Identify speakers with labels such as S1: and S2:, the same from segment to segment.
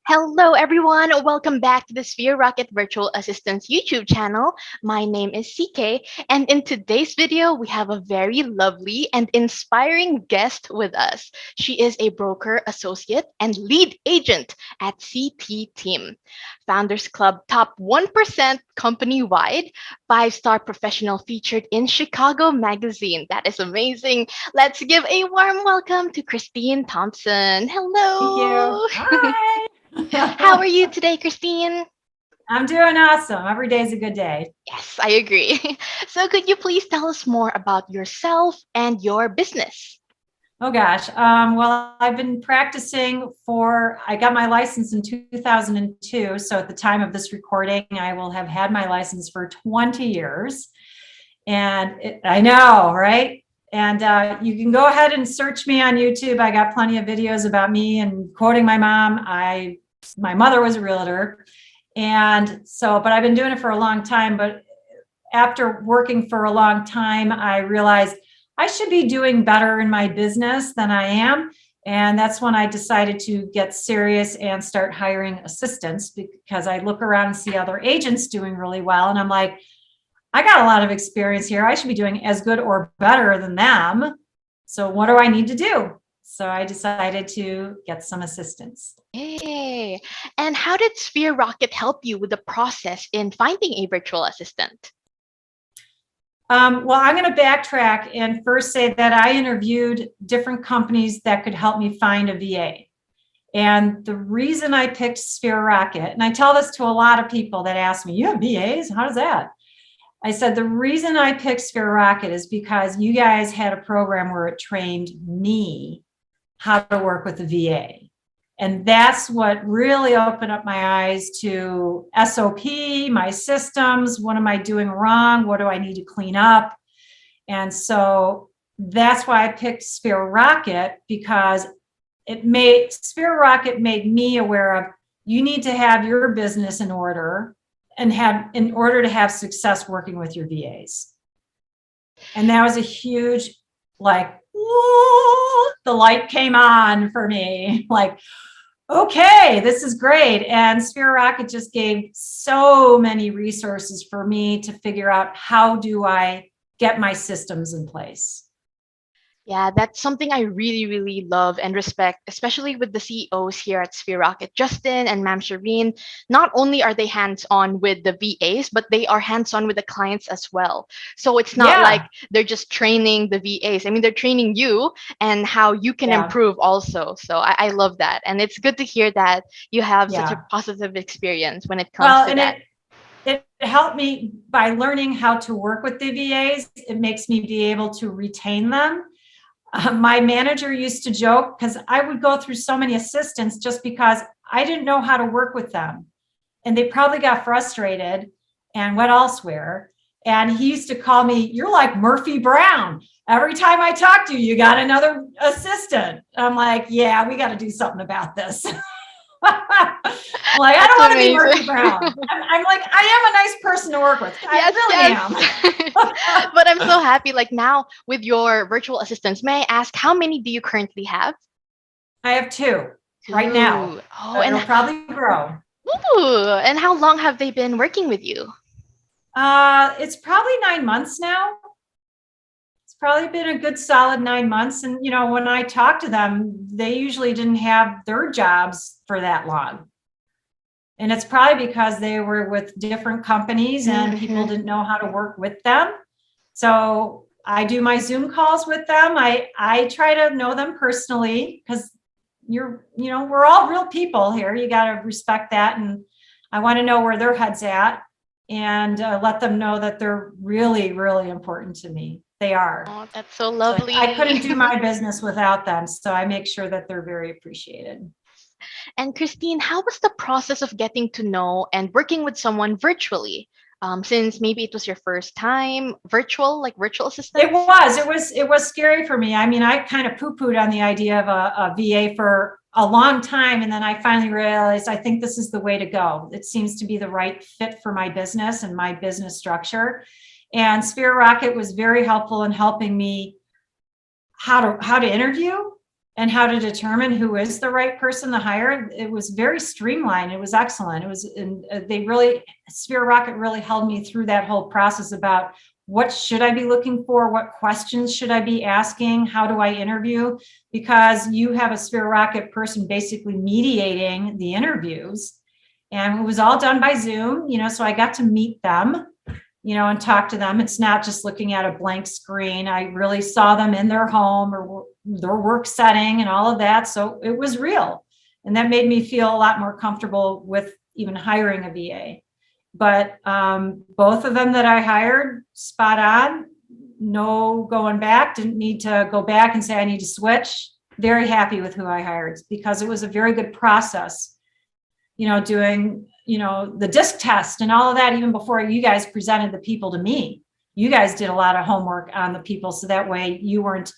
S1: Hello, everyone. Welcome back to the Sphere Rocket Virtual Assistants YouTube channel. My name is CK, and in today's video, we have a very lovely and inspiring guest with us. She is a broker associate and lead agent at CT Team, Founders Club top 1% company wide, 5-star professional featured in Chicago Magazine. That is amazing. Let's give a warm welcome to Christine Thompson.
S2: Thank you.
S1: Hello.
S2: Hi.
S1: How are you today, Christine?
S2: I'm doing awesome. Every day is a good day.
S1: Yes, I agree. So, could you please tell us more about yourself and your business?
S2: Oh gosh. Well, I've been practicing I got my license in 2002. So at the time of this recording, I will have had my license for 20 years. I know, right? And you can go ahead and search me on YouTube. I got plenty of videos about me and quoting my mom. My mother was a realtor. But I've been doing it for a long time. But after working for a long time, I realized I should be doing better in my business than I am. And that's when I decided to get serious and start hiring assistants, because I look around and see other agents doing really well. And I'm like, I got a lot of experience here. I should be doing as good or better than them. So what do I need to do? So I decided to get some assistance.
S1: Hey, and how did Sphere Rocket help you with the process in finding a virtual assistant?
S2: Well, I'm going to backtrack and first say that I interviewed different companies that could help me find a VA. And the reason I picked Sphere Rocket, and I tell this to a lot of people that ask me, you have VAs? How does that? I said, the reason I picked Sphere Rocket is because you guys had a program where it trained me how to work with the VA. And that's what really opened up my eyes to SOP, my systems. What am I doing wrong? What do I need to clean up? And so that's why I picked Sphere Rocket, because Sphere Rocket made me aware of, you need to have your business in order in order to have success working with your VAs. And that was a huge, like, the light came on for me. Like, okay, this is great. And Sphere Rocket just gave so many resources for me to figure out, how do I get my systems in place?
S1: Yeah, that's something I really, really love and respect, especially with the CEOs here at Sphere Rocket, Justin and Ma'am Shireen. Not only are they hands-on with the VAs, but they are hands-on with the clients as well. So it's not like
S2: Yeah,
S1: they're just training the VAs. I mean, they're training you and how you can
S2: yeah,
S1: improve also. So I love that. And it's good to hear that you have such a
S2: yeah.
S1: positive experience when it comes
S2: Well,
S1: to
S2: and
S1: that.
S2: it helped me by learning how to work with the VAs. It makes me be able to retain them. My manager used to joke, because I would go through so many assistants just because I didn't know how to work with them. And they probably got frustrated and went elsewhere. And he used to call me, you're like Murphy Brown. Every time I talk to you, you got another assistant. I'm like, yeah, we got to do something about this. I'm like, I
S1: That's
S2: don't want to be Murphy
S1: amazing.
S2: Brown. I'm like, I am a nice person to work with. I
S1: Yes,
S2: really
S1: yes.
S2: am.
S1: But I'm so happy, like now with your virtual assistants. May I ask how many do you currently have?
S2: I have two right now.
S1: Two. Oh,
S2: But it'll probably grow.
S1: and how long have they been working with you?
S2: It's probably 9 months now. It's probably been a good solid 9 months. And, when I talk to them, they usually didn't have their jobs for that long. And it's probably because they were with different companies and people
S1: Mm-hmm.
S2: didn't know how to work with them. So I do my Zoom calls with them. I try to know them personally, because we're all real people here. You got to respect that. And I want to know where their head's at, and let them know that they're really, really important to me. They are.
S1: Oh, that's so
S2: So I
S1: lovely.
S2: couldn't do my business without them. So I make sure that they're very appreciated.
S1: And Christine, how was the process of getting to know and working with someone virtually? Since maybe it was your first time virtual, like virtual
S2: It
S1: assistants?
S2: was, it was, it was scary for me. I mean, I kind of poo-pooed on the idea of a VA for a long time. And then I finally realized, I think this is the way to go. It seems to be the right fit for my business and my business structure. And Sphere Rocket was very helpful in helping me how to interview. and how to determine who is the right person to hire. It was very streamlined. It was excellent. It was, and they really, Sphere Rocket really held me through that whole process about what should I be looking for? What questions should I be asking? How do I interview? Because you have a Sphere Rocket person basically mediating the interviews. And it was all done by Zoom, so I got to meet them, and talk to them. It's not just looking at a blank screen. I really saw them in their home or their work setting and all of that. So it was real. And that made me feel a lot more comfortable with even hiring a VA. But both of them that I hired, spot on, no going back, didn't need to go back and say, I need to switch. Very happy with who I hired because it was a very good process, doing, the disc test and all of that, even before you guys presented the people to me. You guys did a lot of homework on the people. So that way you weren't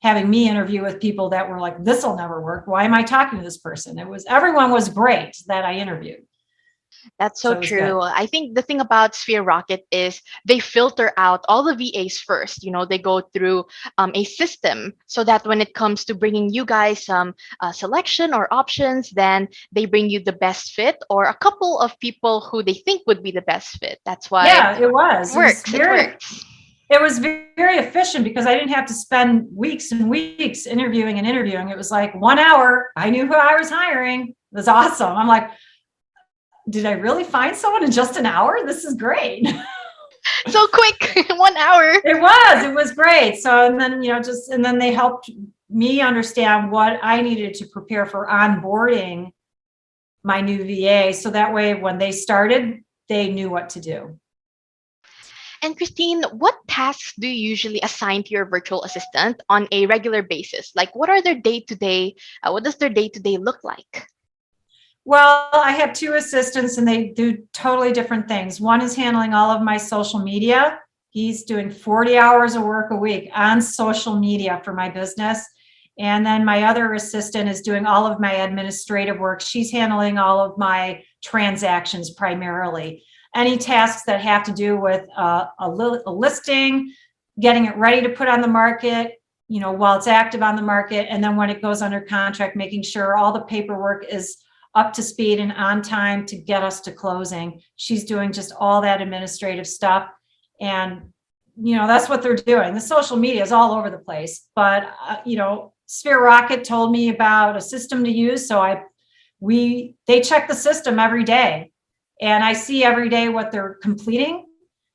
S2: having me interview with people that were like, this will never work. Why am I talking to this person? Everyone was great that I interviewed.
S1: That's so
S2: So it was good.
S1: true. I think the thing about Sphere Rocket is they filter out all the VAs first. They go through a system so that when it comes to bringing you guys some selection or options, then they bring you the best fit or a couple of people who they think would be the best fit. That's why
S2: Yeah, it
S1: it
S2: was. It was
S1: works. It
S2: very,
S1: works.
S2: it was very efficient because I didn't have to spend weeks and weeks interviewing and interviewing. It was like 1 hour. I knew who I was hiring. It was awesome. I'm like, did I really find someone in just an hour? This is great.
S1: So quick, 1 hour.
S2: It was great. So, and then, and then they helped me understand what I needed to prepare for onboarding my new VA. So that way, when they started, they knew what to do.
S1: And Christine, what tasks do you usually assign to your virtual assistant on a regular basis? Like, what are their day to day? What does their day to day look like?
S2: Well, I have two assistants and they do totally different things. One is handling all of my social media. He's doing 40 hours of work a week on social media for my business. And then my other assistant is doing all of my administrative work. She's handling all of my transactions primarily. Any tasks that have to do with a listing, getting it ready to put on the market, while it's active on the market. And then when it goes under contract, making sure all the paperwork is up to speed and on time to get us to closing. She's doing just all that administrative stuff. And, that's what they're doing. The social media is all over the place, but, Sphere Rocket told me about a system to use. So they check the system every day and I see every day what they're completing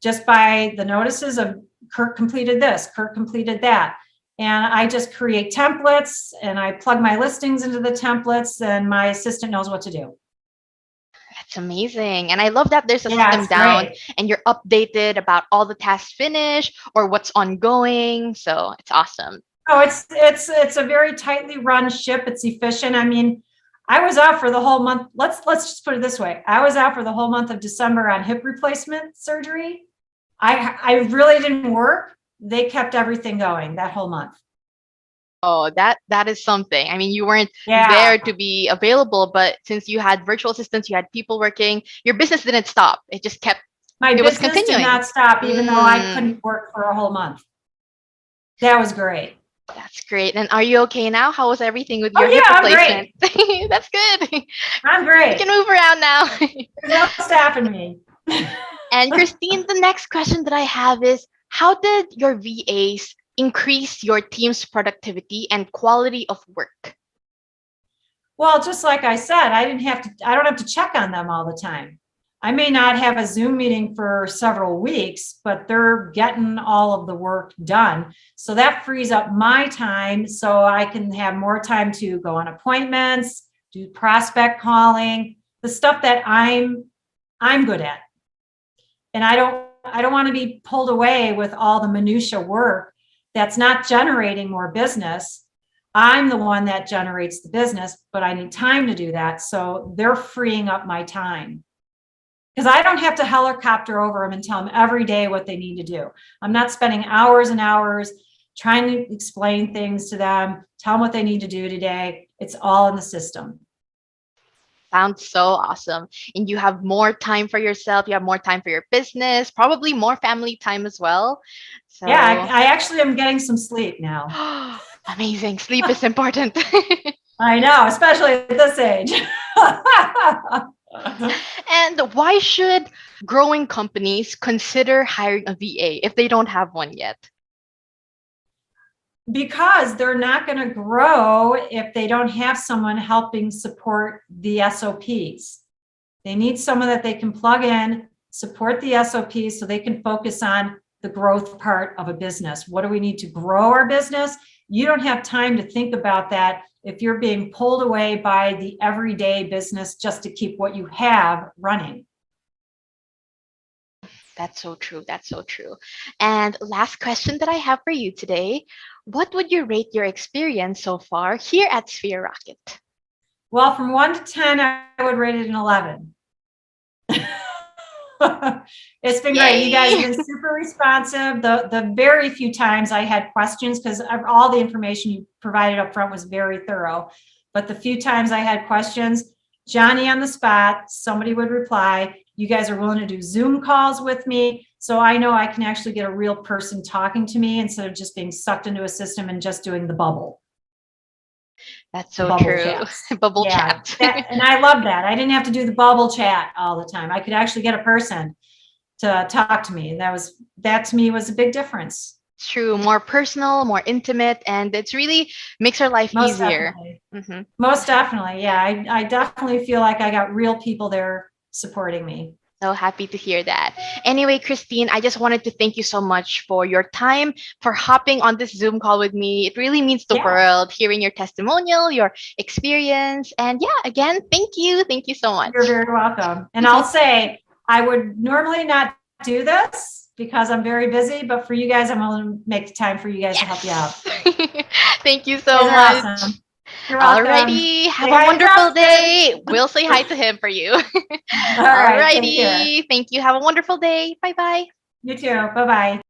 S2: just by the notices of Kurt completed this, Kurt completed that. And I just create templates and I plug my listings into the templates and my assistant knows what to do.
S1: That's amazing. And I love that there's a
S2: Yeah,
S1: system
S2: it's
S1: down
S2: great.
S1: and you're updated about all the tasks finished or what's ongoing. So it's awesome.
S2: Oh, it's a very tightly run ship. It's efficient. I mean, I was out for the whole month. Let's just put it this way. I was out for the whole month of December on hip replacement surgery. I really didn't work. They kept everything going that whole month.
S1: Oh, that is something. I mean, you weren't
S2: Yeah.
S1: there to be available, but since you had virtual assistants, you had people working, your business didn't stop. It just kept,
S2: My
S1: it was
S2: business did
S1: continuing.
S2: not stop, even though I
S1: Mm,
S2: couldn't work for a whole month. That was great.
S1: that's great. And are you okay now? How was everything with
S2: Oh
S1: your
S2: yeah,
S1: hip
S2: I'm
S1: replacement?
S2: great.
S1: That's good.
S2: I'm
S1: You
S2: great.
S1: can move around now.
S2: There's no stopping me.
S1: And Christine, the next question that I have is, how did your VAs increase your team's productivity and quality of work?
S2: Well, just like I said, I don't have to check on them all the time. I may not have a Zoom meeting for several weeks, but they're getting all of the work done. So that frees up my time so I can have more time to go on appointments, do prospect calling, the stuff that I'm good at. And I don't want to be pulled away with all the minutia work that's not generating more business. I'm the one that generates the business, but I need time to do that. So they're freeing up my time because I don't have to helicopter over them and tell them every day what they need to do. I'm not spending hours and hours trying to explain things to them, tell them what they need to do today. It's all in the system.
S1: Sounds so awesome. And you have more time for yourself, you have more time for your business, probably more family time as well.
S2: Yeah,
S1: So,
S2: I actually am getting some sleep now.
S1: Amazing. Sleep is important.
S2: I know, especially at this age.
S1: And why should growing companies consider hiring a VA if they don't have one yet?
S2: Because they're not going to grow if they don't have someone helping support the SOPs. They need someone that they can plug in, support the SOPs so they can focus on the growth part of a business. What do we need to grow our business? You don't have time to think about that if you're being pulled away by the everyday business just to keep what you have running.
S1: That's so true. That's so true. And last question that I have for you today. What would you rate your experience so far here at Sphere Rocket?
S2: Well, from 1 to 10, I would rate it an 11. It's been great. You guys have been super responsive. The very few times I had questions, because all the information you provided up front was very thorough, but the few times I had questions, Johnny on the spot, somebody would reply. You guys are willing to do Zoom calls with me, so I know I can actually get a real person talking to me instead of just being sucked into a system and just doing the bubble.
S1: That's
S2: The
S1: so
S2: bubble
S1: true.
S2: chats.
S1: Bubble
S2: Yeah,
S1: chat.
S2: and I love that. I didn't have to do the bubble chat all the time. I could actually get a person to talk to me. That to me was a big difference.
S1: It's true. More personal, more intimate, and it's really makes our life
S2: Most
S1: easier.
S2: definitely.
S1: Hmm.
S2: Most definitely. Yeah, I definitely feel like I got real people there supporting me.
S1: So happy to hear that. Anyway, Christine, I just wanted to thank you so much for your time, for hopping on this Zoom call with me. It really means the
S2: Yeah,
S1: world hearing your testimonial, your experience. And yeah, again, thank you. Thank you so much.
S2: you're very welcome. And I'll say, I would normally not do this because I'm very busy, but for you guys, I'm going to make the time for you guys to help you out.
S1: Yes. Thank you
S2: You
S1: so
S2: guys are
S1: much.
S2: awesome. You're welcome.
S1: Alrighty.
S2: Say
S1: Have a
S2: hi to
S1: wonderful
S2: Justin.
S1: day. We'll say hi to him for you.
S2: All right, take care.
S1: Alrighty. Thank you. Have a wonderful day. Bye bye.
S2: You too. Bye-bye.